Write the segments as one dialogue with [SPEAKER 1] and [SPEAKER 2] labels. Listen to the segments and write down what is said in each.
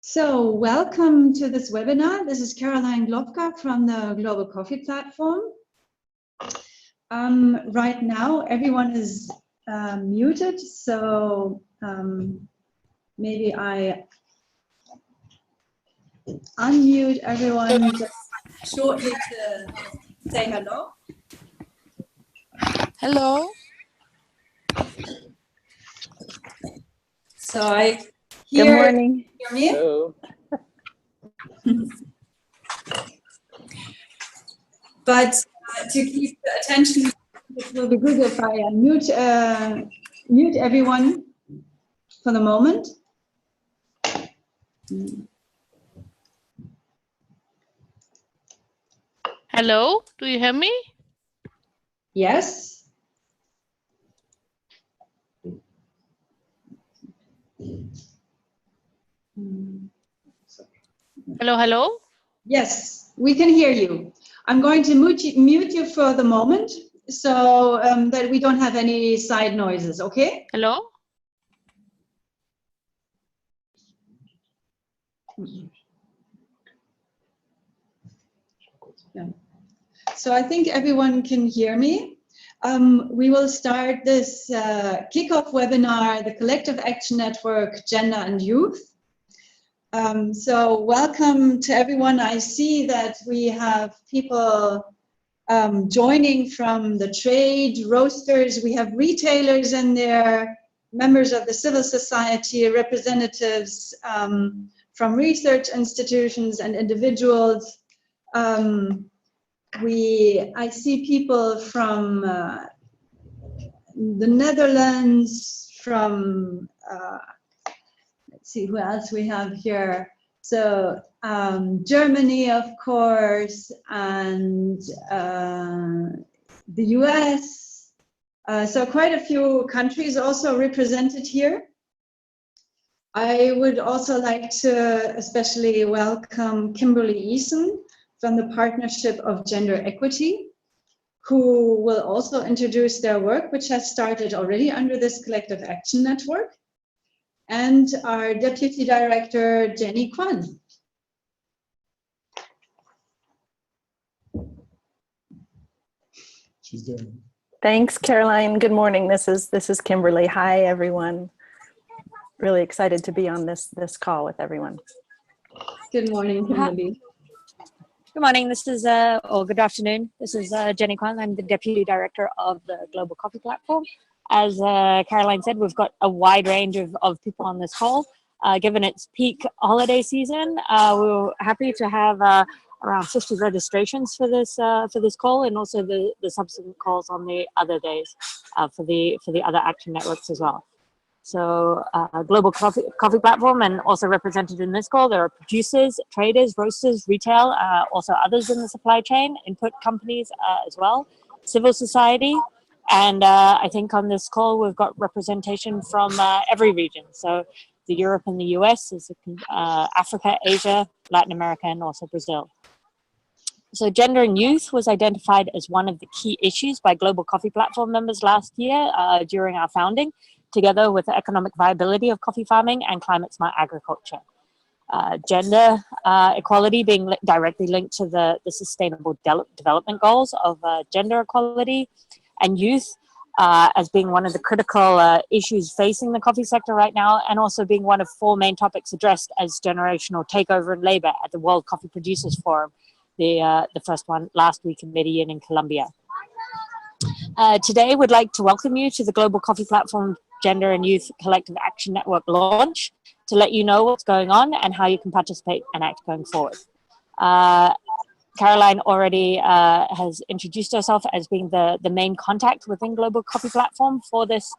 [SPEAKER 1] So welcome to this webinar. This is Caroline Glowka from the Global Coffee Platform. Right now, everyone is muted, so maybe I unmute everyone just shortly to say hello.
[SPEAKER 2] Hello.
[SPEAKER 1] So I
[SPEAKER 3] Good morning.
[SPEAKER 1] Hear me?
[SPEAKER 3] Hello.
[SPEAKER 1] But to keep the attention, it will be good if I mute everyone for the moment.
[SPEAKER 2] Hello. Do you hear me?
[SPEAKER 1] Yes.
[SPEAKER 2] Hello, hello.
[SPEAKER 1] Yes, we can hear you. I'm going to mute you for the moment so that we don't have any side noises, okay?
[SPEAKER 2] Hello.
[SPEAKER 1] Yeah. So I think everyone can hear me. We will start this kickoff webinar, the Collective Action Network, Gender and Youth. So welcome to everyone. I see that we have people joining from the trade, roasters, we have retailers in there, members of the civil society, representatives from research institutions and individuals. I see people from the Netherlands, from let's see who else we have here. So Germany, of course, and the US. So quite a few countries also represented here. I would also like to especially welcome Kimberly Eason from the Partnership of Gender Equity, who will also introduce their work, which has started already under this Collective Action Network, and our Deputy Director, Jenny Kwan.
[SPEAKER 3] She's there.
[SPEAKER 4] Thanks, Caroline. Good morning. This is Kimberly. Hi, everyone. Really excited to be on this call with everyone.
[SPEAKER 1] Good morning, Kimberly.
[SPEAKER 5] Good morning. This is or good afternoon. This is Jenny Kwan. I'm the Deputy Director of the Global Coffee Platform. As Caroline said, we've got a wide range of people on this call. Given its peak holiday season, we were happy to have around 50 registrations for this call, and also the subsequent calls on the other days for the other action networks as well. So Global Coffee Platform, and also represented in this call, there are producers, traders, roasters, retail, also others in the supply chain, input companies as well, civil society. And I think on this call, we've got representation from every region. So the Europe and the US, is Africa, Asia, Latin America, and also Brazil. So gender and youth was identified as one of the key issues by Global Coffee Platform members last year during our founding, together with the economic viability of coffee farming and climate smart agriculture. Gender equality being directly linked to the sustainable development goals of gender equality, and youth as being one of the critical issues facing the coffee sector right now, and also being one of 4 main topics addressed as generational takeover and labor at the World Coffee Producers Forum, the first one last week in Medellin in Colombia. Today, we'd like to welcome you to the Global Coffee Platform Gender and Youth Collective Action Network launch, to let you know what's going on and how you can participate and act going forward. Caroline already has introduced herself as being the main contact within Global Coffee Platform for this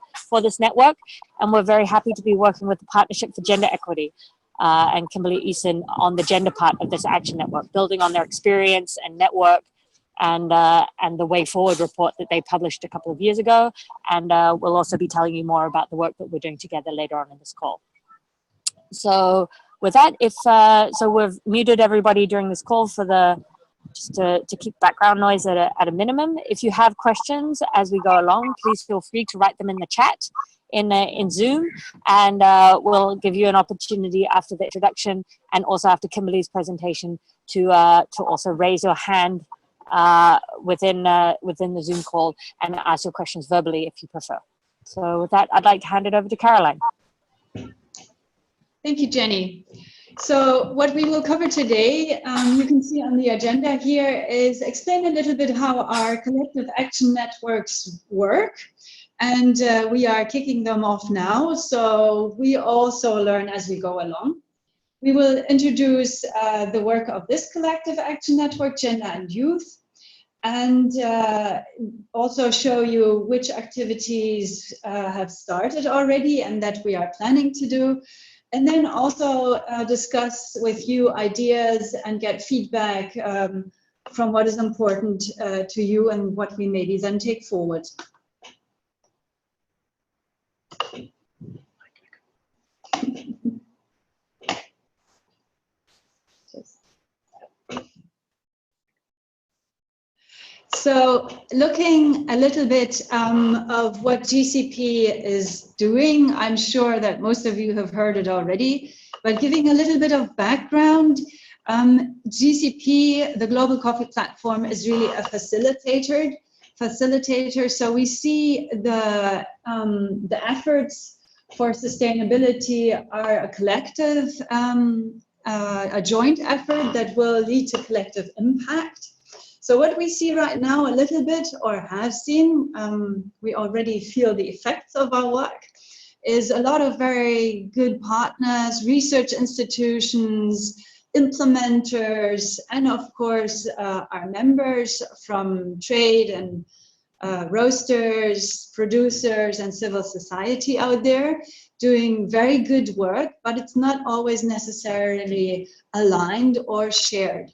[SPEAKER 5] network, and we're very happy to be working with the Partnership for Gender Equity and Kimberly Eason on the gender part of this action network, building on their experience and network and the Way Forward report that they published a couple of years ago. And we'll also be telling you more about the work that we're doing together later on in this call. So with that, so we've muted everybody during this call for the just to keep background noise at a minimum. If you have questions as we go along, please feel free to write them in the chat in Zoom, and we'll give you an opportunity after the introduction and also after Kimberly's presentation to also raise your hand within the Zoom call and ask your questions verbally if you prefer. So with that, I'd like to hand it over to Caroline.
[SPEAKER 1] Thank you, Jenny. So what we will cover today, you can see on the agenda here, is explain a little bit how our collective action networks work. And we are kicking them off now, so we also learn as we go along. We will introduce the work of this collective action network, Gender and Youth, and also show you which activities have started already and that we are planning to do. And then also discuss with you ideas and get feedback from what is important to you and what we maybe then take forward. So looking a little bit of what GCP is doing, I'm sure that most of you have heard it already, but giving a little bit of background, GCP, the Global Coffee Platform, is really a facilitator. So we see the efforts for sustainability are a collective, a joint effort that will lead to collective impact. So what we see right now a little bit, or have seen, we already feel the effects of our work, is a lot of very good partners, research institutions, implementers, and of course our members from trade and roasters, producers, and civil society out there doing very good work, but it's not always necessarily aligned or shared.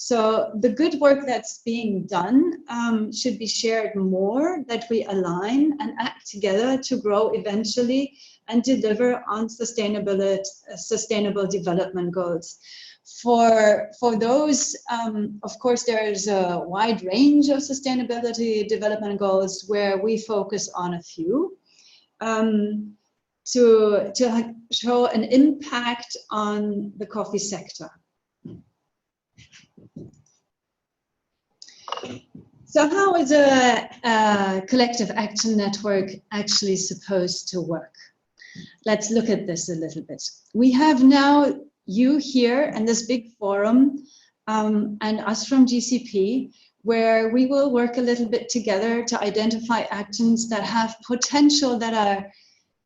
[SPEAKER 1] So the good work that's being done should be shared more, that we align and act together to grow eventually and deliver on sustainable development goals. For those, of course, there's a wide range of sustainability development goals where we focus on a few to show an impact on the coffee sector. So how is a collective action network actually supposed to work? Let's look at this a little bit. We have now you here in this big forum and us from GCP, where we will work a little bit together to identify actions that have potential, that are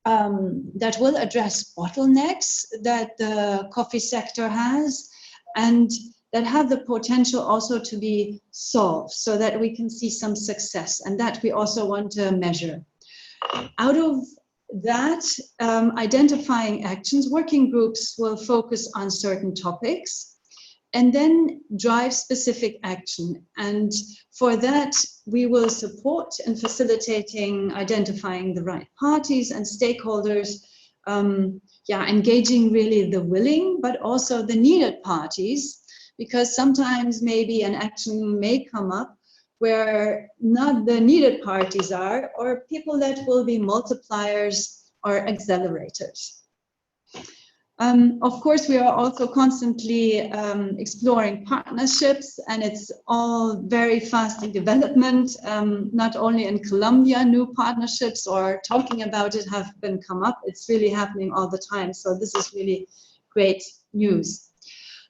[SPEAKER 1] that will address bottlenecks that the coffee sector has, and that have the potential also to be solved so that we can see some success, and that we also want to measure. Out of that, identifying actions, working groups will focus on certain topics and then drive specific action. And for that, we will support in facilitating identifying the right parties and stakeholders, engaging really the willing, but also the needed parties, because sometimes maybe an action may come up where not the needed parties are, or people that will be multipliers or accelerators. Of course, we are also constantly exploring partnerships, and it's all very fast in development. Not only in Colombia, new partnerships or talking about it have been come up. It's really happening all the time. So this is really great news.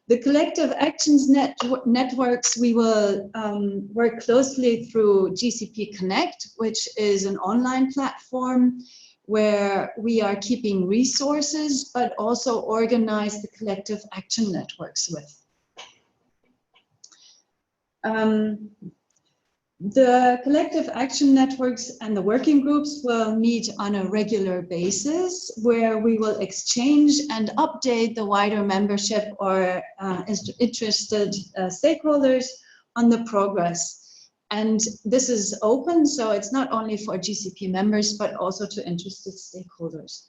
[SPEAKER 1] The collective actions networks, we will work closely through GCP Connect, which is an online platform where we are keeping resources, but also organize the collective action networks with. The collective action networks and the working groups will meet on a regular basis, where we will exchange and update the wider membership or interested stakeholders on the progress. And this is open, so it's not only for GCP members, but also to interested stakeholders.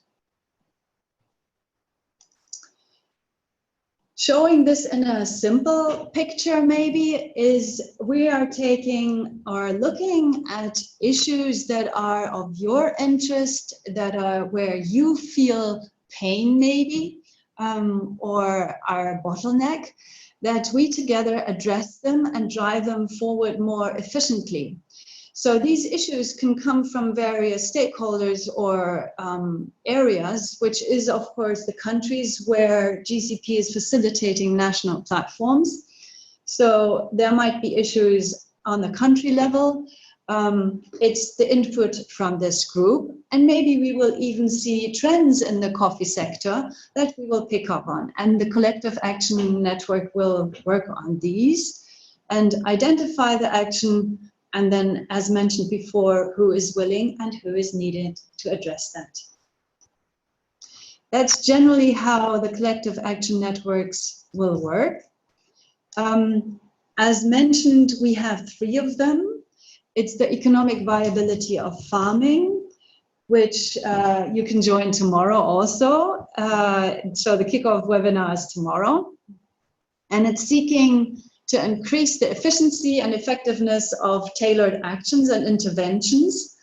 [SPEAKER 1] Showing this in a simple picture maybe is we are taking or looking at issues that are of your interest, that are where you feel pain maybe, or are a bottleneck, that we together address them and drive them forward more efficiently. So these issues can come from various stakeholders or areas, which is, of course, the countries where GCP is facilitating national platforms. So there might be issues on the country level. It's the input from this group. And maybe we will even see trends in the coffee sector that we will pick up on. And the Collective Action Network will work on these and identify the action. And then, as mentioned before, who is willing and who is needed to address that. That's generally how the collective action networks will work. As mentioned, we have 3 of them. It's the economic viability of farming, which you can join tomorrow also. So the kickoff webinar is tomorrow. And it's seeking to increase the efficiency and effectiveness of tailored actions and interventions.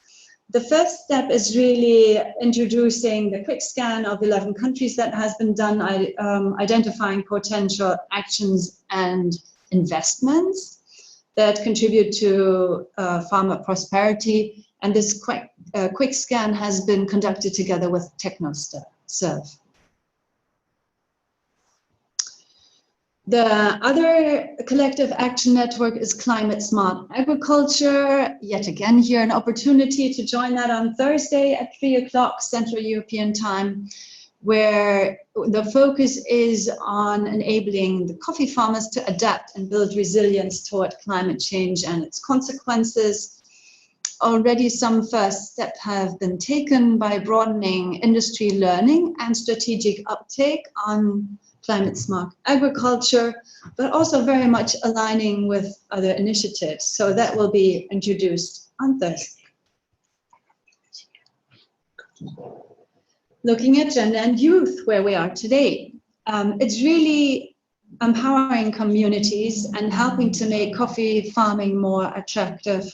[SPEAKER 1] The first step is really introducing the quick scan of 11 countries that has been done, identifying potential actions and investments that contribute to farmer prosperity. And this quick scan has been conducted together with TechnoServe. The other collective action network is Climate Smart Agriculture. Yet again, here an opportunity to join that on Thursday at 3 o'clock Central European Time, where the focus is on enabling the coffee farmers to adapt and build resilience toward climate change and its consequences. Already some first steps have been taken by broadening industry learning and strategic uptake on climate smart agriculture, but also very much aligning with other initiatives. So that will be introduced on Thursday. Looking at gender and youth, where we are today, it's really empowering communities and helping to make coffee farming more attractive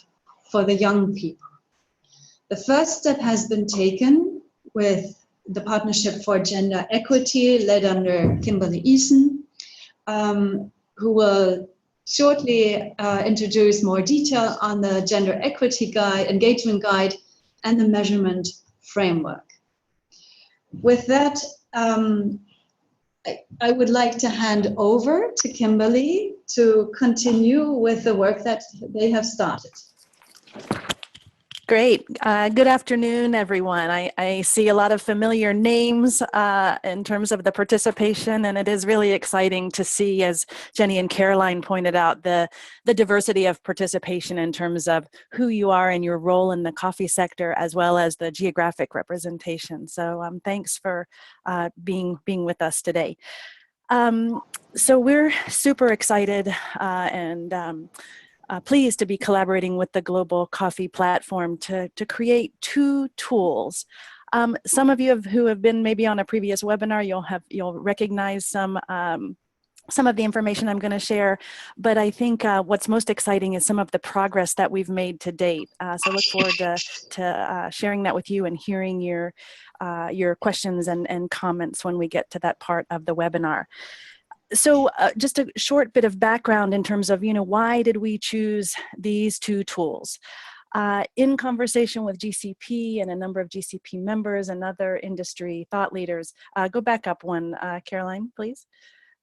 [SPEAKER 1] for the young people. The first step has been taken with the Partnership for Gender Equity, led under Kimberly Eason, who will shortly introduce more detail on the Gender Equity Guide, Engagement Guide, and the measurement framework. With that, I would like to hand over to Kimberly to continue with the work that they have started.
[SPEAKER 4] Great. Good afternoon, everyone. I see a lot of familiar names in terms of the participation, and it is really exciting to see, as Jenny and Caroline pointed out, the diversity of participation in terms of who you are and your role in the coffee sector, as well as the geographic representation. So thanks for being with us today. So we're super excited and pleased to be collaborating with the Global Coffee Platform to create 2 tools. Some of you who have been maybe on a previous webinar, you'll recognize some of the information I'm going to share, but I think what's most exciting is some of the progress that we've made to date. So look forward to sharing that with you and hearing your questions and comments when we get to that part of the webinar. So just a short bit of background in terms of, why did we choose these 2 tools? In conversation with GCP and a number of GCP members and other industry thought leaders, go back up one, Caroline, please.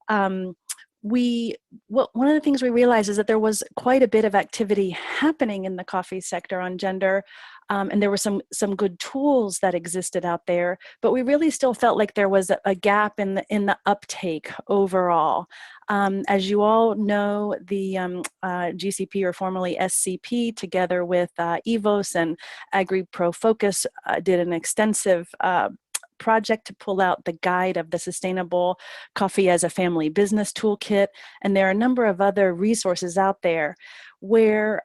[SPEAKER 4] One of the things we realized is that there was quite a bit of activity happening in the coffee sector on gender, and there were some good tools that existed out there, but we really still felt like there was a gap in the uptake overall. As you all know, the GCP, or formerly SCP, together with EVOS and AgriPro Focus, did an extensive project to pull out the guide of the Sustainable Coffee as a Family Business Toolkit. And there are a number of other resources out there where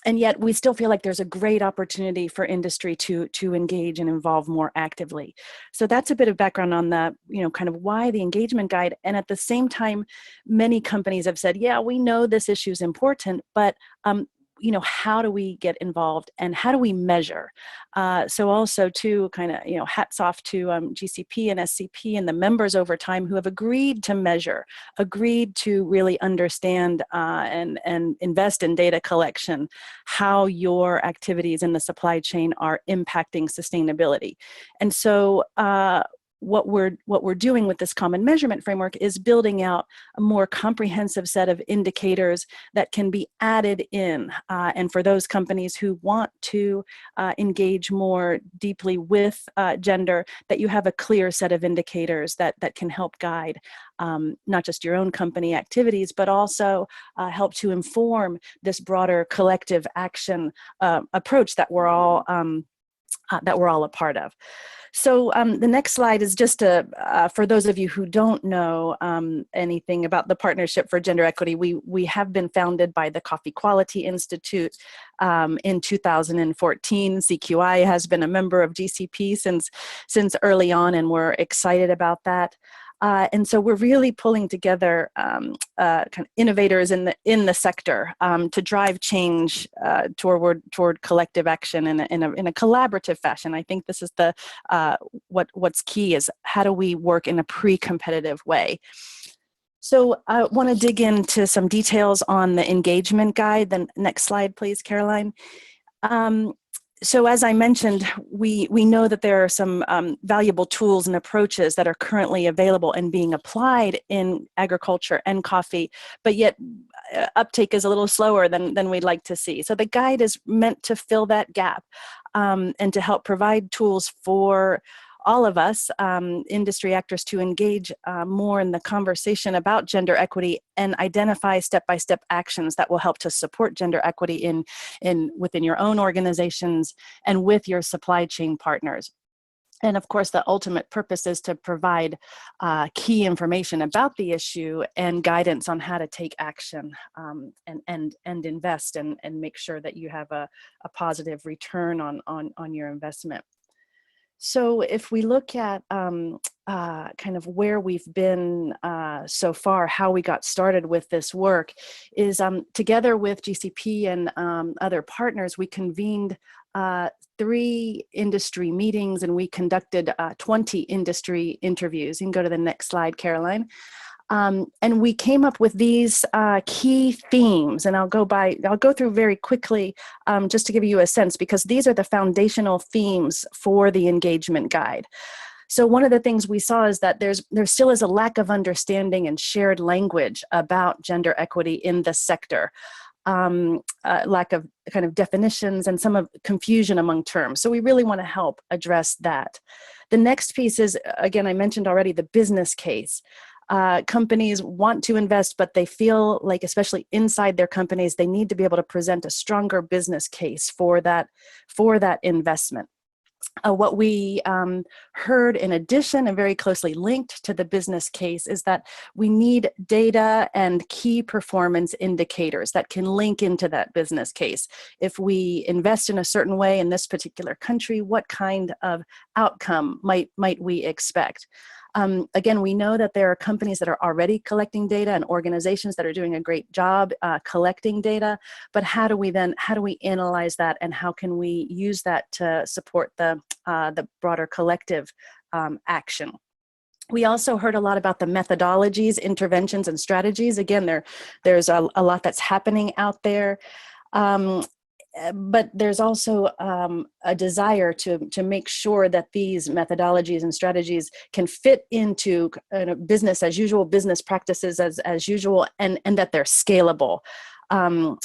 [SPEAKER 4] And yet we still feel like there's a great opportunity for industry to engage and involve more actively. So that's a bit of background on the, kind of why the engagement guide. And at the same time, many companies have said, yeah, we know this issue is important, but how do we get involved and how do we measure? So also too, kind of, hats off to GCP and SCP and the members over time who have agreed to measure, agreed to really understand and invest in data collection, how your activities in the supply chain are impacting sustainability. And so what we're doing with this common measurement framework is building out a more comprehensive set of indicators that can be added in. And for those companies who want to engage more deeply with gender, that you have a clear set of indicators that can help guide not just your own company activities, but also help to inform this broader collective action approach that we're all a part of. So the next slide is just for those of you who don't know anything about the Partnership for Gender Equity, we have been founded by the Coffee Quality Institute in 2014. CQI has been a member of GCP since early on, and we're excited about that. And so we're really pulling together kind of innovators in the sector to drive change toward collective action in a collaborative fashion. I think this is what's key is how do we work in a pre-competitive way. So I want to dig into some details on the engagement guide. The next slide, please, Caroline. So as I mentioned, we know that there are some valuable tools and approaches that are currently available and being applied in agriculture and coffee, but yet uptake is a little slower than we'd like to see. So the guide is meant to fill that gap and to help provide tools for all of us, industry actors, to engage more in the conversation about gender equity and identify step-by-step actions that will help to support gender equity within your own organizations and with your supply chain partners. And of course, the ultimate purpose is to provide key information about the issue and guidance on how to take action and invest and make sure that you have a positive return on your investment. So if we look at kind of where we've been so far, how we got started with this work is together with GCP and other partners, we convened 3 industry meetings and we conducted 20 industry interviews. You can go to the next slide, Caroline. And we came up with these key themes, and I'll go through very quickly just to give you a sense, because these are the foundational themes for the engagement guide. So one of the things we saw is that there still is a lack of understanding and shared language about gender equity in the sector. Lack of kind of definitions and some of confusion among terms. So we really want to help address that. The next piece is, again, I mentioned already, the business case. Companies want to invest, but they feel like, especially inside their companies, they need to be able to present a stronger business case for that investment. What we heard in addition, and very closely linked to the business case, is that we need data and key performance indicators that can link into that business case. If we invest in a certain way in this particular country, what kind of outcome might we expect? Again, we know that there are companies that are already collecting data and organizations that are doing a great job collecting data, but how do we analyze that, and how can we use that to support the broader collective action? We also heard a lot about the methodologies, interventions, and strategies. Again, there's a lot that's happening out there. But there's also a desire to make sure that these methodologies and strategies can fit into business as usual, business practices as usual, and that they're scalable. Then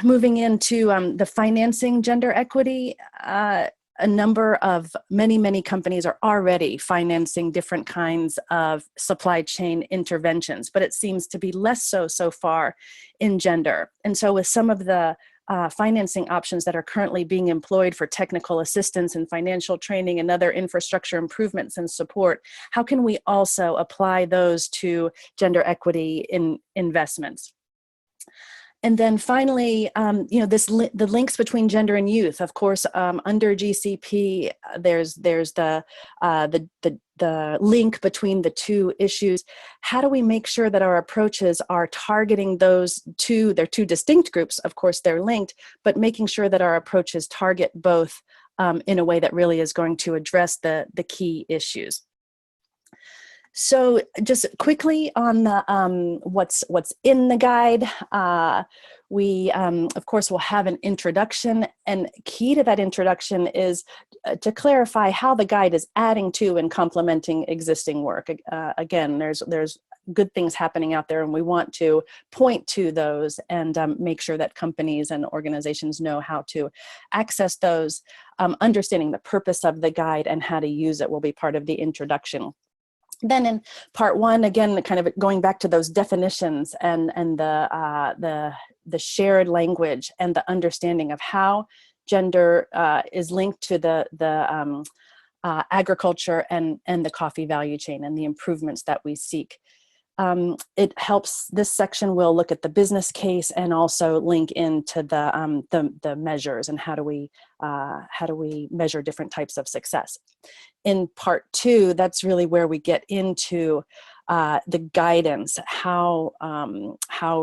[SPEAKER 4] moving into the financing gender equity, a number of many companies are already financing different kinds of supply chain interventions, but it seems to be less so far in gender. And so with some of the financing options that are currently being employed for technical assistance and financial training and other infrastructure improvements and support, how can we also apply those to gender equity in investments? And then finally, the links between gender and youth. Of course, under GCP, there's the link between the two issues. How do we make sure that our approaches are targeting those two? They're two distinct groups. Of course, they're linked, but making sure that our approaches target both in a way that really is going to address the key issues. So just quickly on the what's in the guide, we of course will have an introduction, and key to that introduction is to clarify how the guide is adding to and complementing existing work. Again, there's good things happening out there, and we want to point to those and make sure that companies and organizations know how to access those. Understanding the purpose of the guide and how to use it will be part of the introduction. Then in part one, again, kind of going back to those definitions and the shared language and the understanding of how gender is linked to the agriculture and the coffee value chain and the improvements that we seek. It helps, this section will look at the business case and also link into the measures and how do we measure different types of success. In part two, that's really where we get into the guidance, how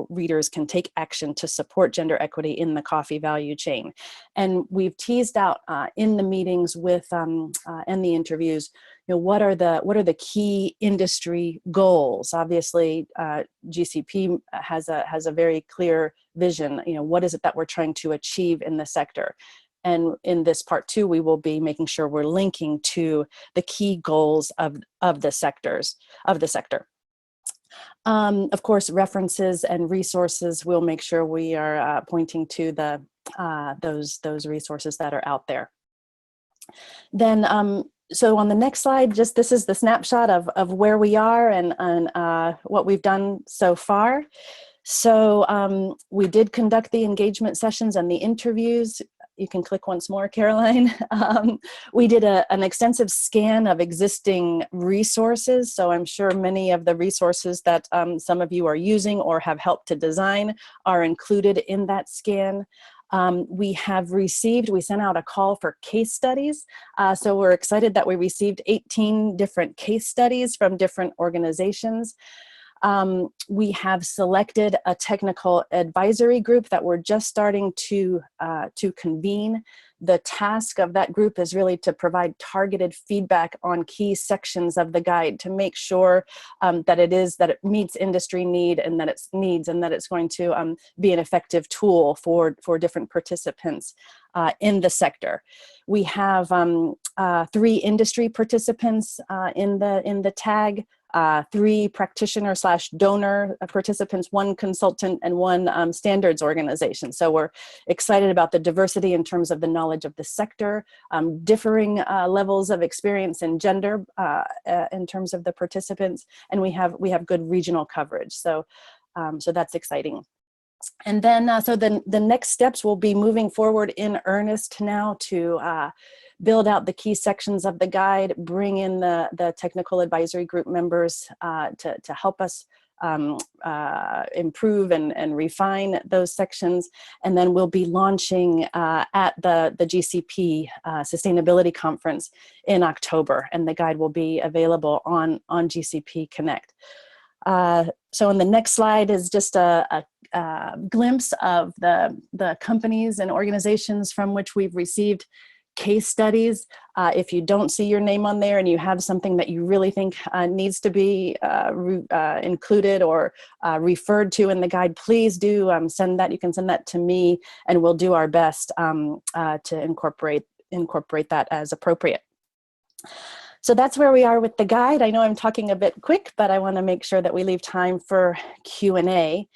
[SPEAKER 4] readers can take action to support gender equity in the coffee value chain. And we've teased out in the meetings with and the interviews, what are the key industry goals? Obviously, GCP has a very clear vision. What is it that we're trying to achieve in the sector? And in this part two, we will be making sure we're linking to the key goals of the sector. Of course, references and resources, we'll make sure we are pointing to those resources that are out there. Then, so on the next slide, this is the snapshot of where we are and what we've done so far. So we did conduct the engagement sessions and the interviews. You can click once more, Caroline. We did an extensive scan of existing resources. So I'm sure many of the resources that some of you are using or have helped to design are included in that scan. We sent out a call for case studies. So we're excited that we received 18 different case studies from different organizations. We have selected a technical advisory group that we're just starting to convene. The task of that group is really to provide targeted feedback on key sections of the guide to make sure that it meets industry need and that it's going to be an effective tool for different participants in the sector. We have 3 industry participants in the tag. 3 practitioner/donor participants, 1 consultant, and 1 standards organization. So we're excited about the diversity in terms of the knowledge of the sector, differing levels of experience and gender in terms of the participants, and we have good regional coverage. So that's exciting. And then, so the next steps will be moving forward in earnest now to build out the key sections of the guide, bring in the technical advisory group members to help us improve and refine those sections. And then we'll be launching at the GCP Sustainability Conference in October, and the guide will be available on GCP Connect. So on the next slide is just a glimpse of the companies and organizations from which we've received case studies. If you don't see your name on there and you have something that you really think needs to be included or referred to in the guide, please do send that. You can send that to me, and we'll do our best to incorporate that as appropriate. So that's where we are with the guide. I know I'm talking a bit quick, but I want to make sure that we leave time for Q&A.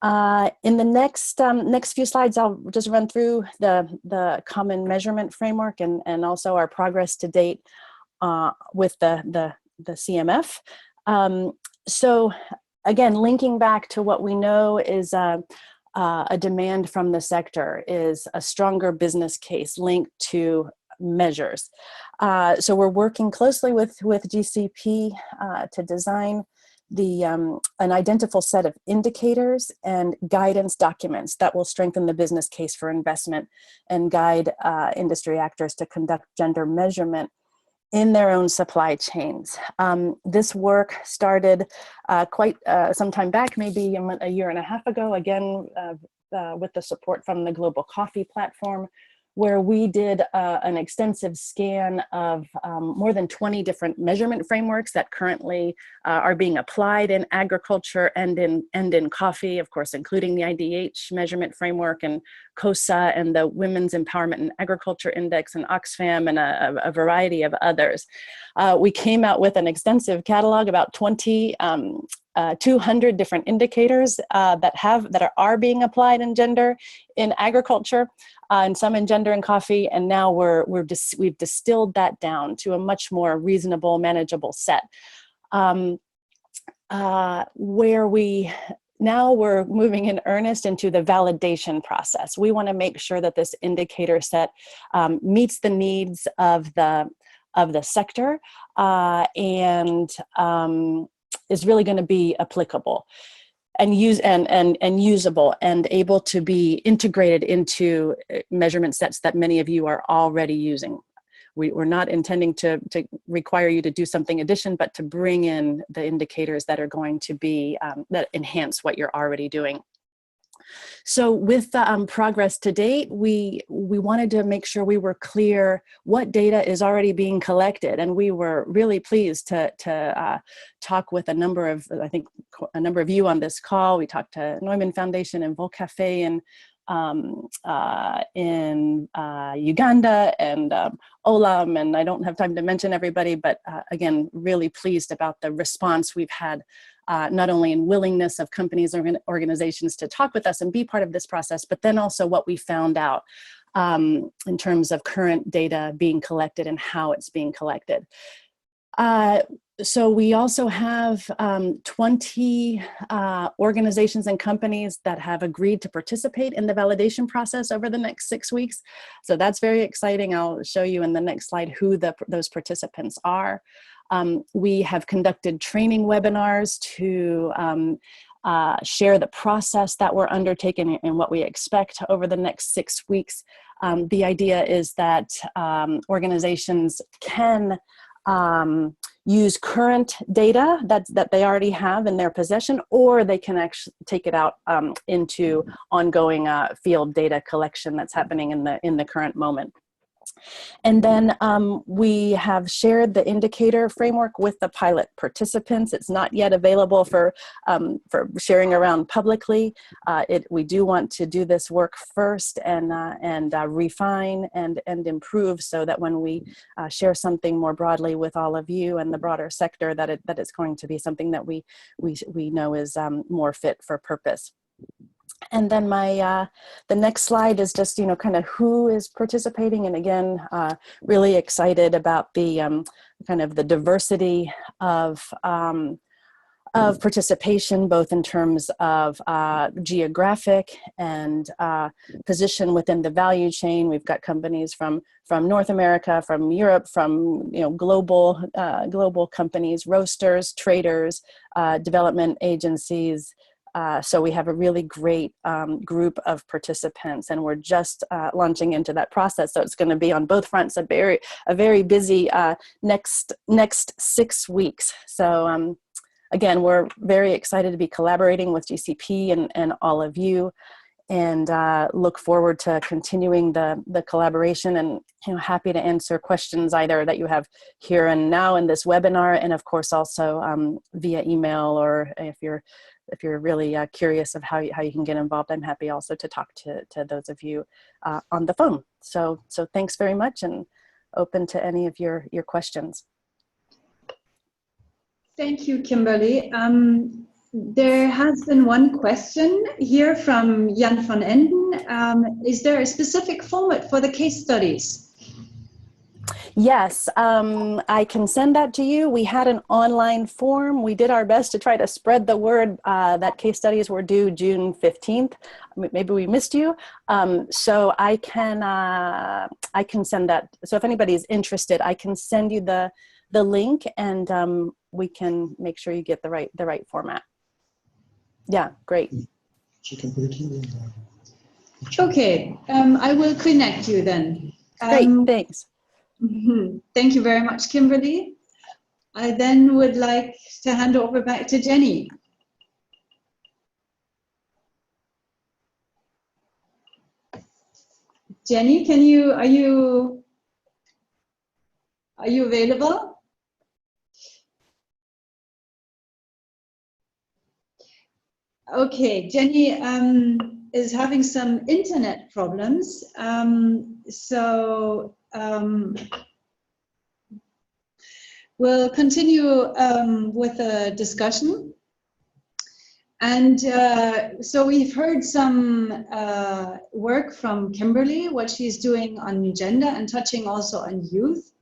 [SPEAKER 4] In the next few slides, I'll just run through the common measurement framework and also our progress to date with the CMF. So again, linking back to what we know is a demand from the sector is a stronger business case linked to measures. So we're working closely with GCP to design an identical set of indicators and guidance documents that will strengthen the business case for investment and guide industry actors to conduct gender measurement in their own supply chains. This work started quite some time back, maybe a year and a half ago, again, with the support from the Global Coffee Platform, where we did an extensive scan of more than 20 different measurement frameworks that currently are being applied in agriculture and in coffee, of course, including the IDH measurement framework and COSA and the Women's Empowerment in Agriculture Index and Oxfam and a variety of others. We came out with an extensive catalog, about 200 different indicators that are being applied in gender in agriculture, and some in gender and coffee, and now we've distilled that down to a much more reasonable, manageable set, where we're moving in earnest into the validation process. We want to make sure that this indicator set meets the needs of the sector and is really going to be applicable and usable and able to be integrated into measurement sets that many of you are already using. We're not intending to require you to do something addition, but to bring in the indicators that are going to be, that enhance what you're already doing. So with the progress to date, we wanted to make sure we were clear what data is already being collected, and we were really pleased to talk with a number of you on this call. We talked to Neumann Foundation and Volcafe in Uganda and Olam, and I don't have time to mention everybody, but again, really pleased about the response we've had, not only in willingness of companies or organizations to talk with us and be part of this process, but then also what we found out in terms of current data being collected and how it's being collected. So we also have 20 organizations and companies that have agreed to participate in the validation process over the next 6 weeks. So that's very exciting. I'll show you in the next slide who those participants are. We have conducted training webinars to share the process that we're undertaking and what we expect over the next 6 weeks. The idea is that organizations can use current data that they already have in their possession, or they can actually take it out into ongoing field data collection that's happening in the current moment. And then we have shared the indicator framework with the pilot participants. It's not yet available for sharing around publicly. We do want to do this work first and refine and improve, so that when we share something more broadly with all of you and the broader sector, that it's going to be something that we know is more fit for purpose. And then the next slide is just, kind of who is participating. And again, really excited about the kind of the diversity of participation, both in terms of geographic and position within the value chain. We've got companies from North America, from Europe, from global companies, roasters, traders, development agencies. So we have a really great group of participants, and we're just launching into that process. So it's going to be on both fronts a very busy next 6 weeks. So again, we're very excited to be collaborating with GCP and all of you, and look forward to continuing the collaboration, and happy to answer questions either that you have here and now in this webinar, and of course also via email, or if you're really curious of how you can get involved, I'm happy also to talk to those of you on the phone. So thanks very much, and open to any of your questions.
[SPEAKER 1] Thank you, Kimberly. There has been one question here from Jan van Enden. Is there a specific format for the case studies?
[SPEAKER 4] Yes, I can send that to you. We had an online form. We did our best to try to spread the word that case studies were due June 15th. Maybe we missed you. So I can send that. So if anybody's interested, I can send you the the link, and we can make sure you get the right format. Yeah, great.
[SPEAKER 1] Okay, I will connect you then.
[SPEAKER 4] Great, thanks.
[SPEAKER 1] Thank you very much, Kimberly. I then would like to hand over back to Jenny. Jenny, are you available? Okay, Jenny is having some internet problems, so we'll continue with the discussion. And so we've heard some work from Kimberly, what she's doing on gender and touching also on youth.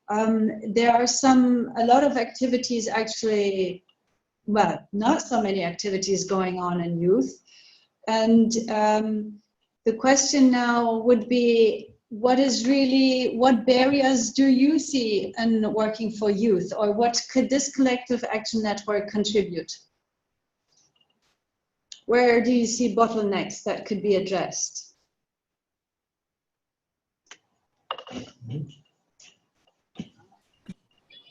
[SPEAKER 1] There are a lot of activities actually, well, not so many activities going on in youth. And the question now would be, what barriers do you see in working for youth, or what could this collective action network contribute? Where do you see bottlenecks that could be addressed?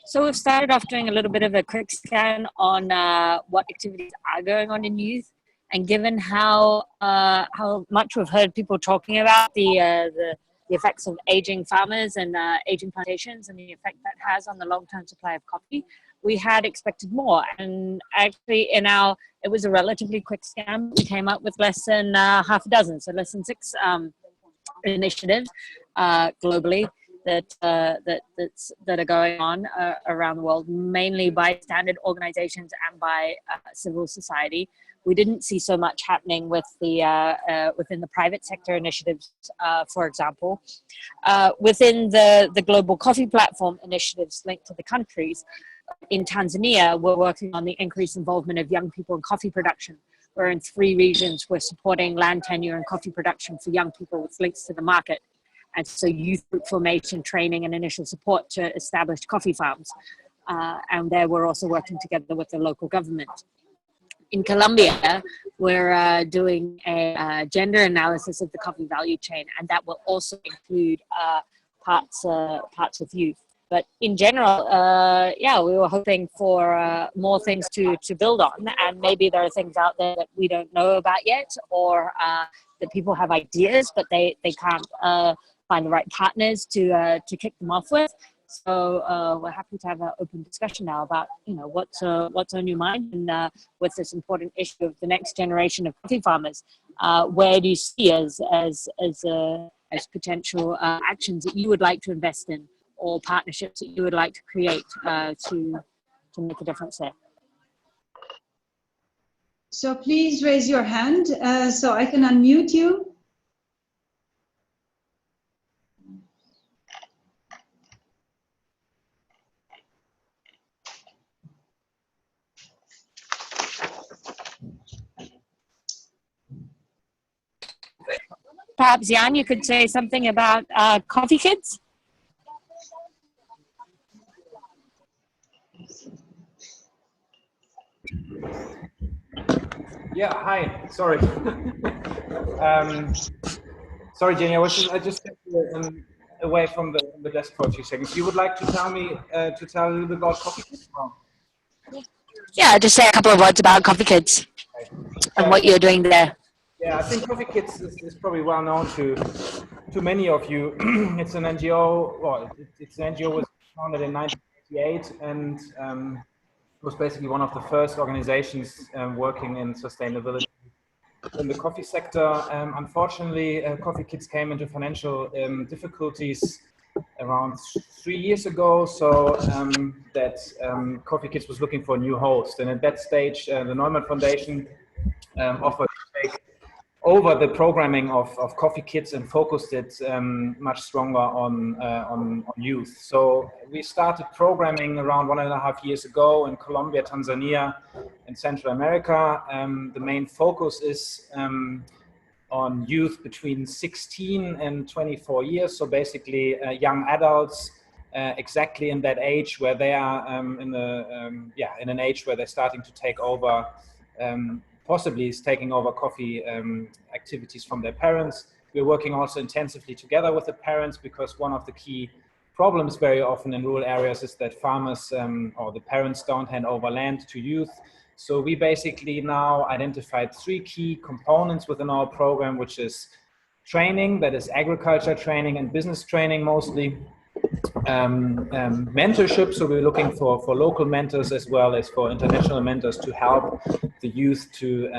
[SPEAKER 5] So we've started off doing a little bit of a quick scan on what activities are going on in youth, and given how much we've heard people talking about the effects of aging farmers and aging plantations and the effect that has on the long-term supply of coffee, we had expected more. And actually it was a relatively quick scan. We came up with less than half a dozen, so less than 6 initiatives globally that are going on around the world, mainly by standard organizations and by civil society. We didn't see so much happening with within the private sector initiatives, for example. Within the Global Coffee Platform initiatives linked to the countries, in Tanzania, we're working on the increased involvement of young people in coffee production. We're in 3 regions. We're supporting land tenure and coffee production for young people with links to the market. And so youth group formation, training, and initial support to established coffee farms. And there we're also working together with the local government. In Colombia, we're doing a gender analysis of the coffee value chain, and that will also include parts of youth. But in general, yeah, we were hoping for more things to build on, and maybe there are things out there that we don't know about yet, or that people have ideas, but they can't find the right partners to kick them off with. So we're happy to have an open discussion now about what's on your mind, and with this important issue of the next generation of coffee farmers. Where do you see as potential actions that you would like to invest in, or partnerships that you would like to create to make a difference there?
[SPEAKER 1] So please raise your hand so I can unmute you.
[SPEAKER 5] Perhaps, Jan, you could say something about Coffee Kids?
[SPEAKER 3] Yeah, hi, sorry. Sorry, Jenny, I just stepped away from the desk for a few seconds. You would like to tell a little bit about Coffee Kids?
[SPEAKER 5] Yeah, just say a couple of words about Coffee Kids and what you're doing there.
[SPEAKER 3] Yeah, I think Coffee Kids is probably well known to many of you. It's an NGO. Well, it's an NGO was founded in 1988 and was basically one of the first organizations working in sustainability in the coffee sector. Unfortunately, Coffee Kids came into financial difficulties around 3 years ago, so that Coffee Kids was looking for a new host. And at that stage, the Neumann Foundation offered to take over the programming of Coffee Kids and focused it much stronger on youth. So we started programming around 1.5 years ago in Colombia, Tanzania, and Central America. The main focus is on youth between 16 and 24 years, so basically young adults exactly in that age where they are in an age where they're starting to take over, possibly is taking over coffee activities from their parents. We're working also intensively together with the parents, because one of the key problems very often in rural areas is that farmers or the parents don't hand over land to youth. So we basically now identified 3 key components within our program, which is training, that is agriculture training and business training mostly. Mentorship, so we're looking for local mentors as well as for international mentors to help the youth to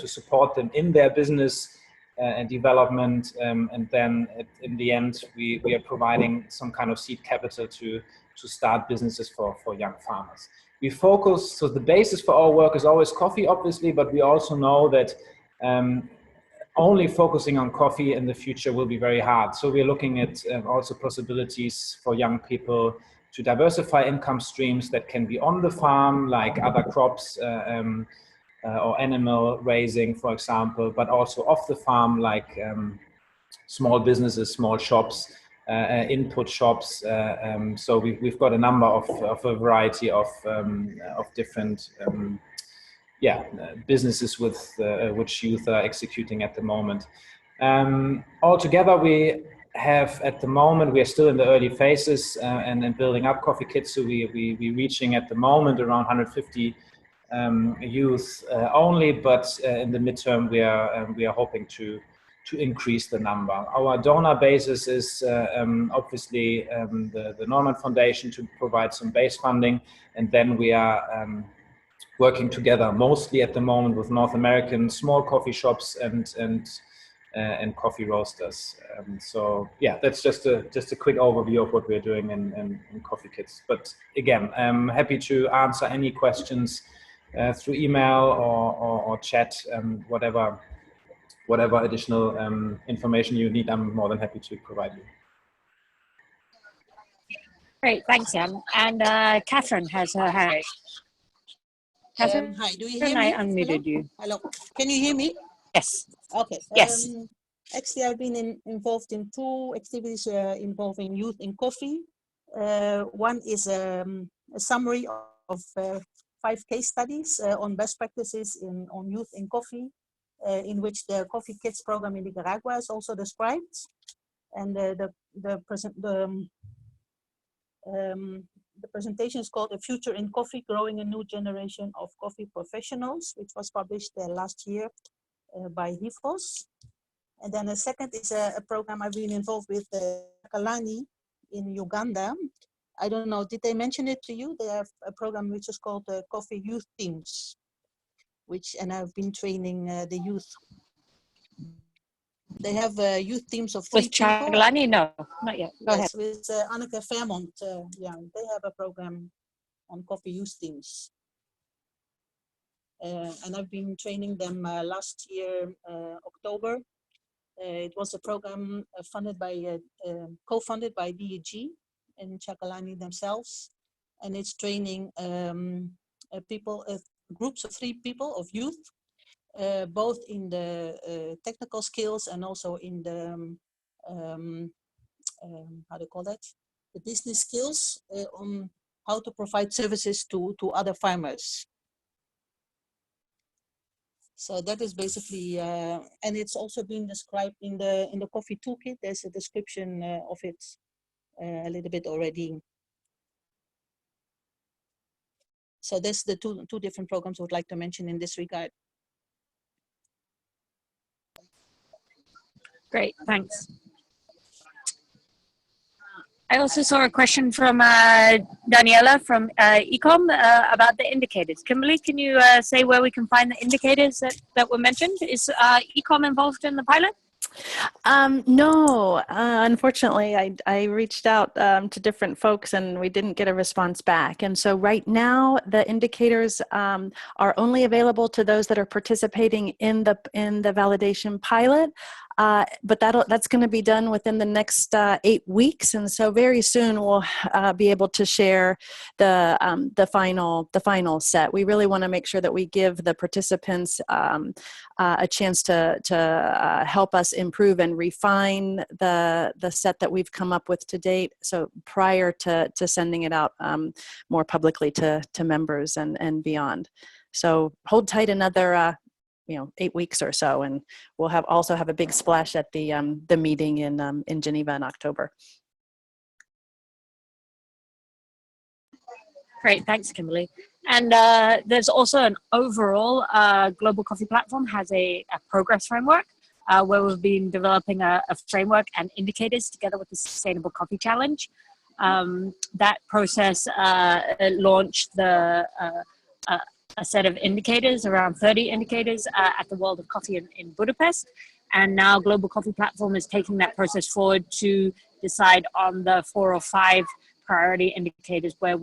[SPEAKER 3] support them in their business and development, and then in the end we are providing some kind of seed capital to start businesses for young farmers. We focus, so the basis for our work is always coffee, obviously, but we also know that only focusing on coffee in the future will be very hard. So we're looking at also possibilities for young people to diversify income streams that can be on the farm, like other crops or animal raising, for example, but also off the farm, like small businesses, small shops, input shops. So we've got a number of a variety of different businesses with which youth are executing at the moment. Altogether, we have at the moment, we are still in the early phases and building up Coffee Kits. So we're reaching at the moment around 150 youth only, but in the midterm we are hoping to increase the number. Our donor basis is obviously the Norman Foundation to provide some base funding, and then we are working together mostly at the moment with North American small coffee shops and coffee roasters. So yeah, that's just a quick overview of what we're doing in Coffee Kits. But again, I'm happy to answer any questions through email or chat, whatever additional information you need, I'm more than happy to provide you.
[SPEAKER 5] Great, thanks, Jan. And Catherine has her hand raised. Catherine,
[SPEAKER 6] hi, do you hear me?
[SPEAKER 5] I unmuted you.
[SPEAKER 6] Hello, can you hear me?
[SPEAKER 5] Yes.
[SPEAKER 6] Okay.
[SPEAKER 5] Yes.
[SPEAKER 6] Actually, I've been involved in 2 activities involving youth in coffee. One is a summary of 5 case studies on best practices on youth in coffee, in which the Coffee Kids program in Nicaragua is also described. And the presentation is called "A Future in Coffee: Growing a New Generation of Coffee Professionals," which was published last year by HIFOS. And then the second is a program I've been involved with, Caroline in Uganda. I don't know, did they mention it to you? They have a program which is called Coffee Youth Teams, and I've been training the youth. They have youth teams of 3
[SPEAKER 5] With
[SPEAKER 6] people.
[SPEAKER 5] Chagalani? No, not yet. Go ahead.
[SPEAKER 6] With Anneke Fairmont, they have a program on coffee youth teams. And I've been training them last year, October. It was a program co-funded by DEG and Chakalani themselves. And it's training groups of 3 people of youth, both in the technical skills and also in the, the business skills on how to provide services to other farmers. So that is basically, and it's also been described in the coffee toolkit. There's a description of it a little bit already. So that's the two different programs I would like to mention in this regard.
[SPEAKER 5] Great, thanks. I also saw a question from Daniela from Ecom about the indicators. Kimberly, can you say where we can find the indicators that were mentioned? Is Ecom involved in the pilot?
[SPEAKER 4] No, unfortunately, I reached out to different folks and we didn't get a response back. And so right now, the indicators are only available to those that are participating in the validation pilot. But that's going to be done within the next 8 weeks, and so very soon we'll be able to share the final set. We really want to make sure that we give the participants a chance to help us improve and refine the set that we've come up with to date. So prior to sending it out more publicly to members and beyond. So hold tight another 8 weeks or so, and we'll also have a big splash at the meeting in Geneva in October.
[SPEAKER 5] Great, thanks, Kimberly. And there's also an overall Global Coffee Platform has a progress framework where we've been developing a framework and indicators together with the Sustainable Coffee Challenge. That process launched a set of indicators, around 30 indicators at the World of Coffee in Budapest. And now Global Coffee Platform is taking that process forward to decide on the 4 or 5 priority indicators where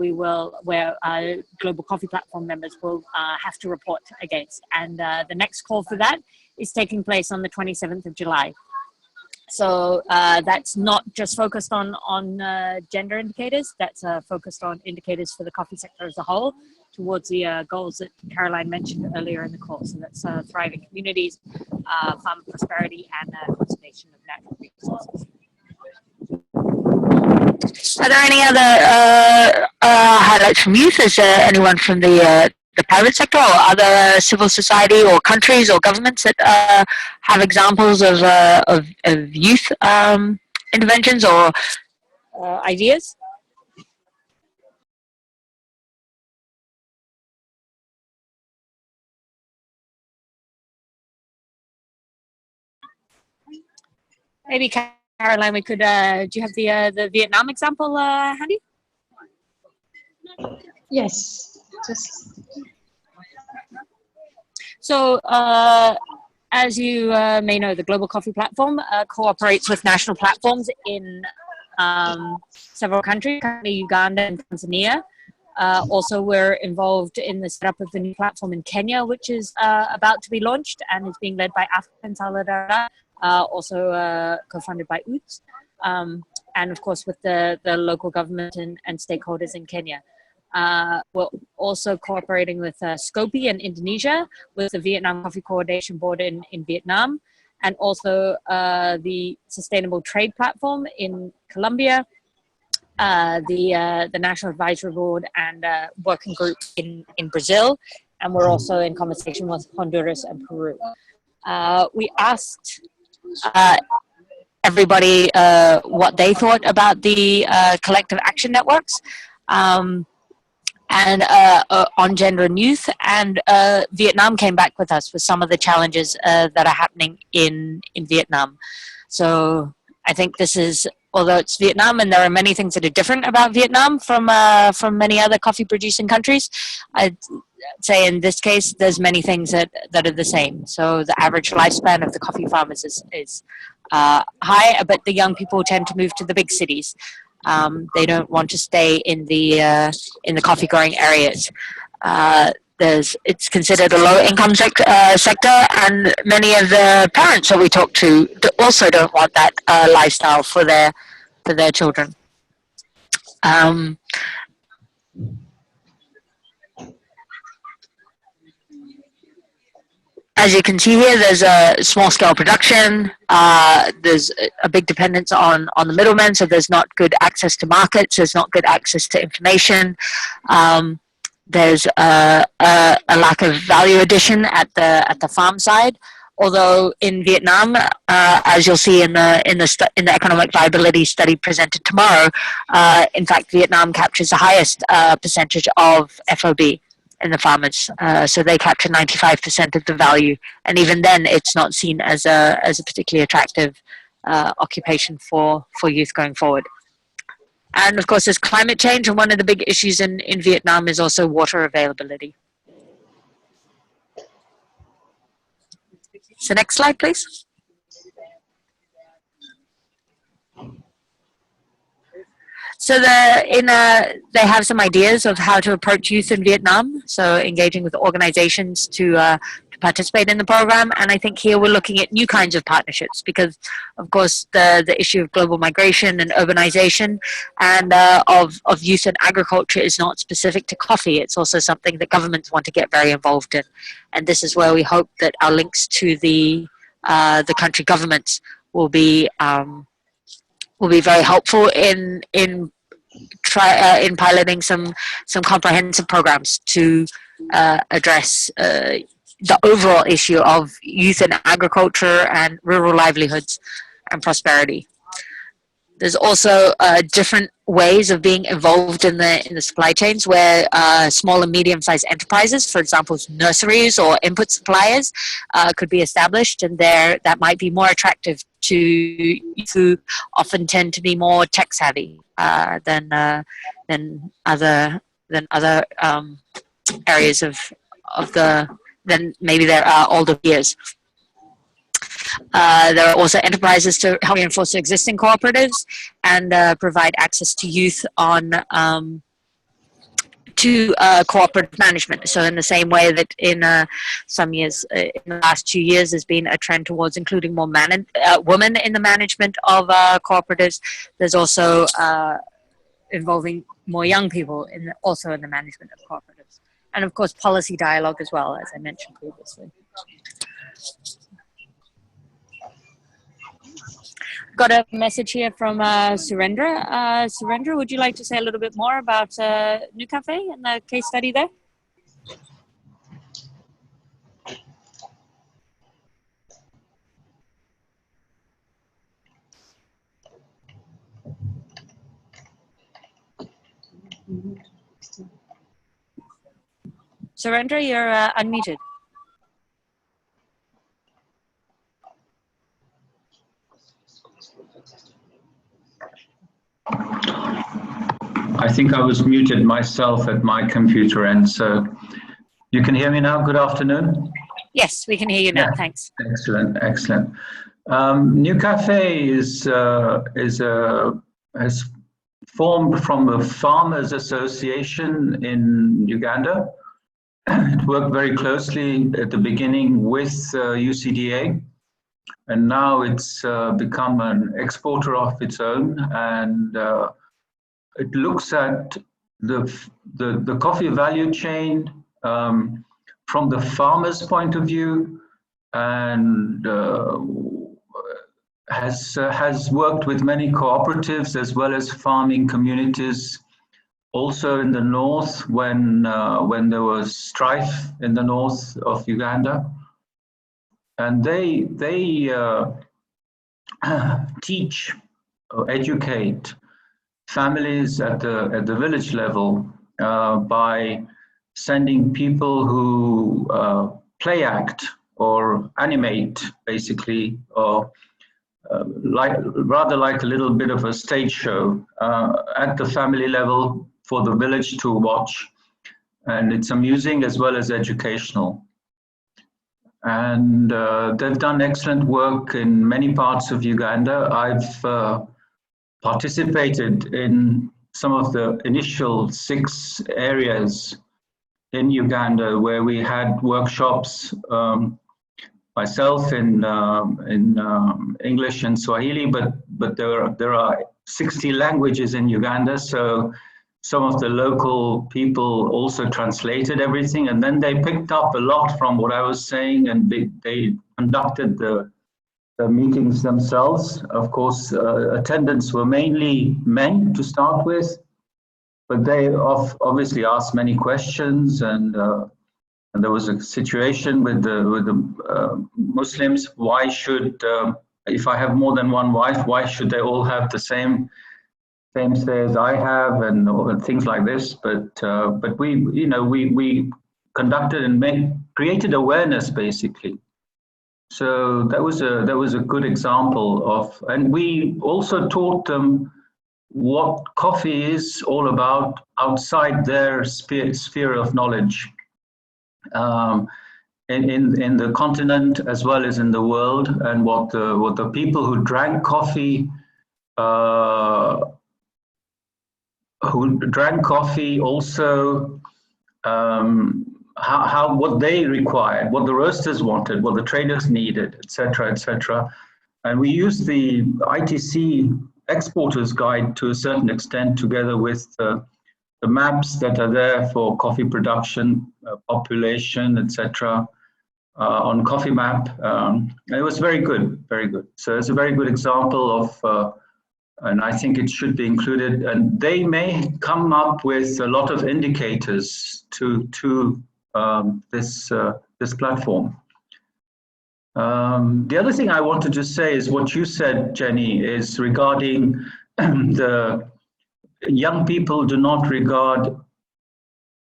[SPEAKER 5] Global Coffee Platform members will have to report against. And the next call for that is taking place on the 27th of July. So that's not just focused on gender indicators, that's focused on indicators for the coffee sector as a whole, towards the goals that Caroline mentioned earlier in the call. So that's thriving communities, farmer prosperity, and conservation of natural resources.
[SPEAKER 7] Are there any other highlights from youth? Is there anyone from the private sector or other civil society or countries or governments that have examples of youth interventions or
[SPEAKER 5] ideas? Maybe Caroline, we could. Do you have the Vietnam example handy?
[SPEAKER 1] Yes, just.
[SPEAKER 5] So, as you may know, the Global Coffee Platform cooperates with national platforms in several countries, currently Uganda and Tanzania. Also, we're involved in the setup of the new platform in Kenya, which is about to be launched and is being led by African Solidarity, also co-funded by UTS, and of course with the local government and stakeholders in Kenya. We're also cooperating with Scopi in Indonesia, with the Vietnam Coffee Coordination Board in Vietnam, and also the Sustainable Trade Platform in Colombia, the National Advisory Board and Working Group in Brazil, and we're also in conversation with Honduras and Peru. We asked everybody what they thought about the collective action networks and on gender and youth, and Vietnam came back with us with some of the challenges that are happening in Vietnam. So I think this is, although it's Vietnam and there are many things that are different about Vietnam from many other coffee producing countries, I'd say in this case there's many things that are the same. So the average lifespan of the coffee farmers is high, but the young people tend to move to the big cities. They don't want to stay in the coffee growing areas. It's considered a low income sector, and many of the parents that we talk to also don't want that lifestyle for their children. As you can see here, there's a small scale production. There's a big dependence on the middlemen, so there's not good access to markets. There's not good access to information. There's a lack of value addition at the farm side. Although in Vietnam, as you'll see in the economic viability study presented tomorrow, in fact Vietnam captures the highest percentage of FOB in the farmers, so they capture 95% of the value, and even then it's not seen as a particularly attractive occupation for youth going forward. And of course there's climate change, and one of the big issues in Vietnam is also water availability. So next slide, please. So they have some ideas of how to approach youth in Vietnam. So engaging with organizations to
[SPEAKER 7] participate in the program. And I think here we're looking at new kinds of partnerships because, of course, the issue of global migration and urbanization and of youth and agriculture is not specific to coffee. It's also something that governments want to get very involved in. And this is where we hope that our links to the country governments will be very helpful in piloting some comprehensive programs to address the overall issue of youth in agriculture and rural livelihoods and prosperity. There's also different ways of being involved in the supply chains where small and medium-sized enterprises, for example, nurseries or input suppliers, could be established, and that might be more attractive to youth who often tend to be more tech savvy than other areas than maybe their older peers. There are also enterprises to help reinforce existing cooperatives and provide access to youth to cooperative management. So in the same way that in some years, in the last 2 years, there's been a trend towards including more women in the management of cooperatives, there's also involving more young people also in the management of cooperatives. And of course, policy dialogue as well, as I mentioned previously. Got a message here from Surendra. Surendra, would you like to say a little bit more about New Cafe and the case study there? Surendra, you're unmuted.
[SPEAKER 8] I think I was muted myself at my computer end, so you can hear me now. Good afternoon.
[SPEAKER 7] Yes, we can hear you now. Yeah. Thanks.
[SPEAKER 8] Excellent, excellent. New Cafe has formed from a farmers association in Uganda. It worked very closely at the beginning with UCDA, and now it's become an exporter of its own, and it looks at the coffee value chain from the farmer's point of view, and has worked with many cooperatives as well as farming communities. Also in the north, when there was strife in the north of Uganda, and they teach or educate families at the village level by sending people who play act or animate, basically, or rather like a little bit of a stage show at the family level for the village to watch. And it's amusing as well as educational. And they've done excellent work in many parts of Uganda. I've participated in some of the initial 6 areas in Uganda where we had workshops, myself in English and Swahili, but there are 60 languages in Uganda, so some of the local people also translated everything, and then they picked up a lot from what I was saying, and they conducted the meetings themselves. Of course, attendants were mainly men to start with, but they obviously asked many questions, and there was a situation with the Muslims. Why should, if I have more than one wife, why should they all have the same say as I have, and things like this? But we conducted and created awareness, basically. So that was a good example of, and we also taught them what coffee is all about outside their sphere of knowledge, in the continent as well as in the world, and what the people who drank coffee also what they required, what the roasters wanted, what the traders needed, etc., etc. And we used the ITC exporters guide to a certain extent, together with the maps that are there for coffee production, population, etc. On Coffee Map. It was very good, very good. So it's a very good example of, and I think it should be included. And they may come up with a lot of indicators to this platform. The other thing I want to just say is what you said, Jenny, is regarding the young people do not regard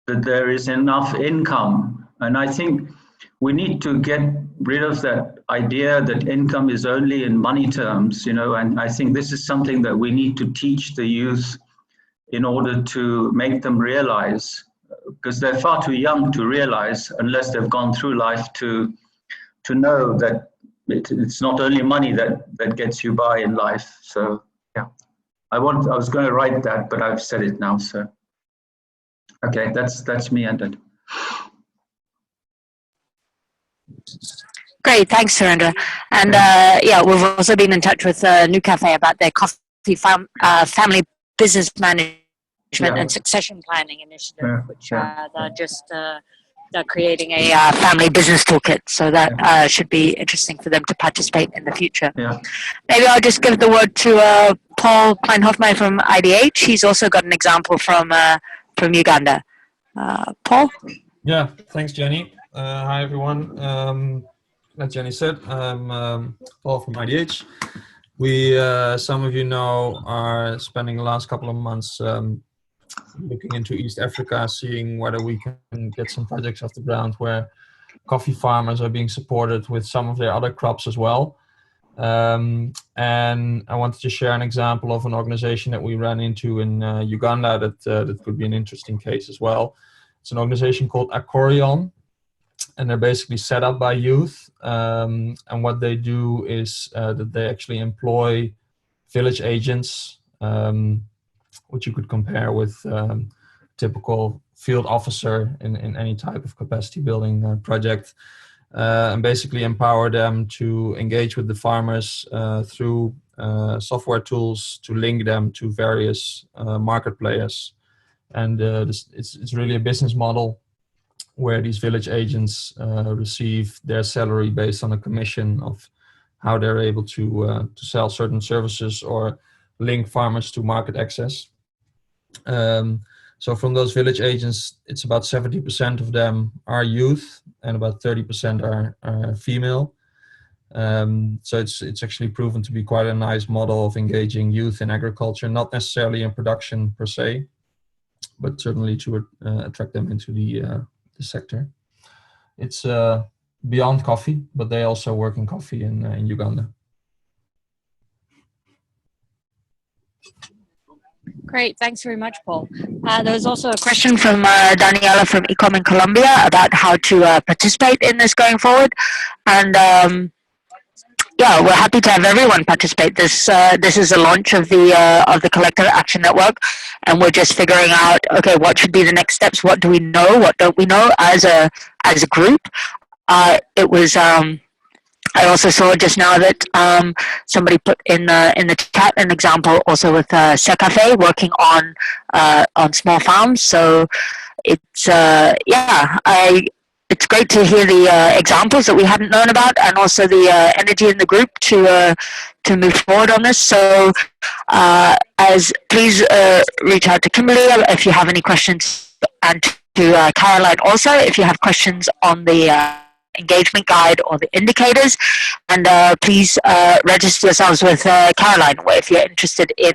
[SPEAKER 8] that there is enough income. And I think we need to get rid of that idea that income is only in money terms, you know, and I think this is something that we need to teach the youth in order to make them realize, because they're far too young to realize unless they've gone through life to know that it's not only money that gets you by in life. So yeah, I was going to write that, but I've said it now. So okay, that's me ended.
[SPEAKER 7] Great, thanks, Surendra. And yeah, we've also been in touch with New Cafe about their coffee family business management and succession planning initiative, which they're just they're creating a family business toolkit. So that should be interesting for them to participate in the future. Maybe I'll just give the word to Paul Kleinhofmeier from IDH. He's also got an example from Uganda. Paul?
[SPEAKER 9] Yeah, thanks, Jenny. Hi, everyone. Like Jenny said, I'm Paul from IDH. We, some of you know, are spending the last couple of months looking into East Africa, seeing whether we can get some projects off the ground where coffee farmers are being supported with some of their other crops as well. And I wanted to share an example of an organization that we ran into in Uganda that could be an interesting case as well. It's an organization called Acorion, and they're basically set up by youth. And what they do is that they actually employ village agents, which you could compare with typical field officer in any type of capacity building project, and basically empower them to engage with the farmers through software tools to link them to various market players. And it's really a business model where these village agents receive their salary based on a commission of how they're able to sell certain services or link farmers to market access. So from those village agents, it's about 70% of them are youth and about 30% are female. So it's actually proven to be quite a nice model of engaging youth in agriculture, not necessarily in production per se, but certainly to attract them into the sector. It's beyond coffee, but they also work in coffee in Uganda.
[SPEAKER 5] Great, thanks very much, Paul.
[SPEAKER 7] There was also a question from Daniela from Ecom in Colombia about how to participate in this going forward. And yeah, we're happy to have everyone participate. This is a launch of the Collective Action Network, and we're just figuring out, okay, what should be the next steps? What do we know? What don't we know as a group? It was. I also saw just now that somebody put in the chat an example also with Secafe working on small farms. So it's it's great to hear the examples that we hadn't known about, and also the energy in the group to move forward on this. So please reach out to Kimberly if you have any questions, and to Caroline also if you have questions on the engagement guide or the indicators, and please register yourselves with Caroline if you're interested in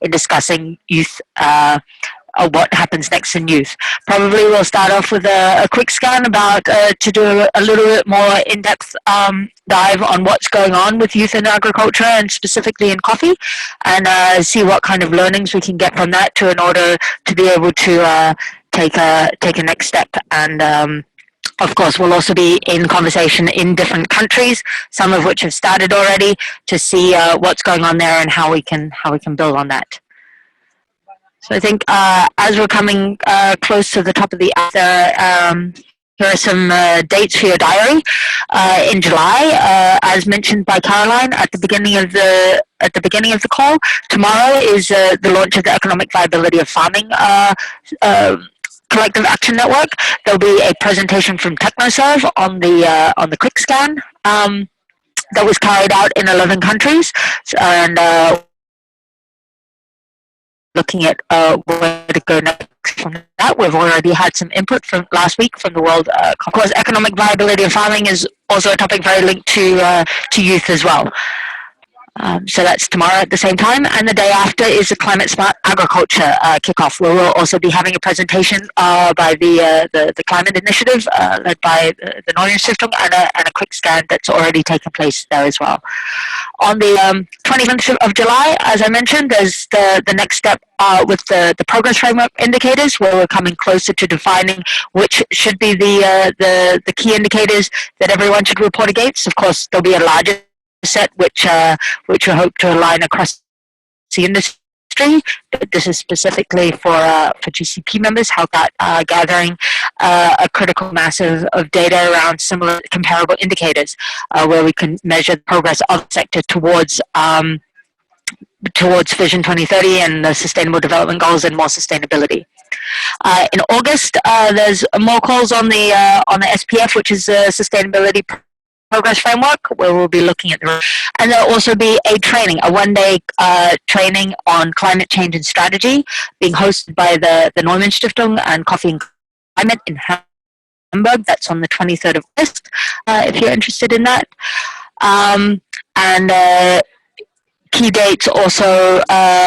[SPEAKER 7] discussing youth or what happens next in youth. Probably we'll start off with a quick scan about to do a little bit more in-depth dive on what's going on with youth in agriculture and specifically in coffee, and see what kind of learnings we can get from that in order to be able to take a next step. And of course, we'll also be in conversation in different countries, some of which have started already, to see what's going on there and how we can build on that. So I think as we're coming close to the top of the hour, Here are some dates for your diary. In July, as mentioned by Caroline at the beginning of the call, tomorrow is the launch of the Economic Viability of Farming Collective Action Network. There'll be a presentation from TechnoServe on the quick scan that was carried out in 11 countries, and looking at where to go next from that. We've already had some input from last week from the World. Of course, economic viability of farming is also a topic very linked to youth as well. So that's tomorrow at the same time, and the day after is the Climate Smart Agriculture kickoff, where we'll also be having a presentation by the Climate Initiative, led by the Northern Stiftung, and a quick scan that's already taken place there as well. On the 27th of July, as I mentioned, there's the next step with the progress framework indicators, where we're coming closer to defining which should be the key indicators that everyone should report against. Of course, there'll be a larger set which we hope to align across the industry, but this is specifically for GCP members, help out gathering a critical mass of data around similar comparable indicators, where we can measure the progress of the sector towards Vision 2030 and the Sustainable Development Goals and more sustainability. In August, there's more calls on the SPF, which is a Sustainability Progress Framework, where we'll be looking at and there'll also be a one-day training on climate change and strategy, being hosted by the Neumann Stiftung and Coffee and Climate in Hamburg. That's on the 23rd of August, if you're interested in that. And key dates also,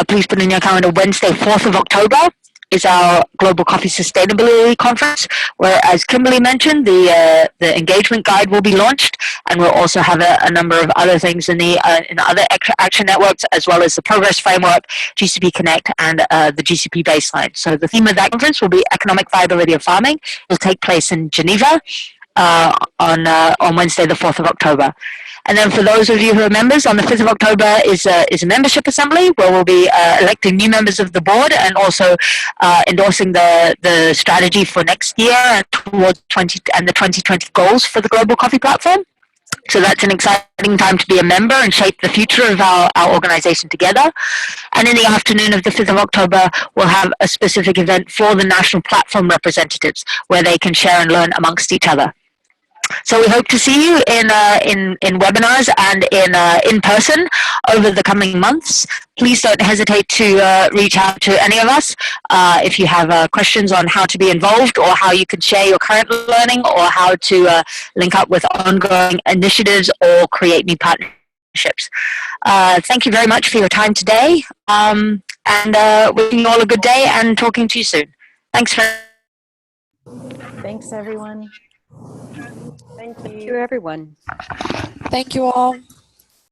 [SPEAKER 7] please put in your calendar, Wednesday, 4th of October is our Global Coffee Sustainability Conference, where, as Kimberly mentioned, the engagement guide will be launched, and we'll also have a number of other things in the other action networks, as well as the Progress Framework, GCP Connect, and the GCP Baseline. So the theme of that conference will be Economic Viability of Farming. It will take place in Geneva on Wednesday, the 4th of October. And then for those of you who are members, on the 5th of October is a membership assembly, where we'll be electing new members of the board, and also endorsing the strategy for next year and towards the 2020 goals for the Global Coffee Platform. So that's an exciting time to be a member and shape the future of our organization together. And in the afternoon of the 5th of October, we'll have a specific event for the national platform representatives, where they can share and learn amongst each other. So we hope to see you in webinars and in person over the coming months. Please don't hesitate to reach out to any of us if you have questions on how to be involved, or how you can share your current learning, or how to link up with ongoing initiatives or create new partnerships. Thank you very much for your time today, and wishing you all a good day and talking to you soon. Thanks.
[SPEAKER 4] Thanks, everyone.
[SPEAKER 10] Thank you, everyone.
[SPEAKER 11] Thank you all.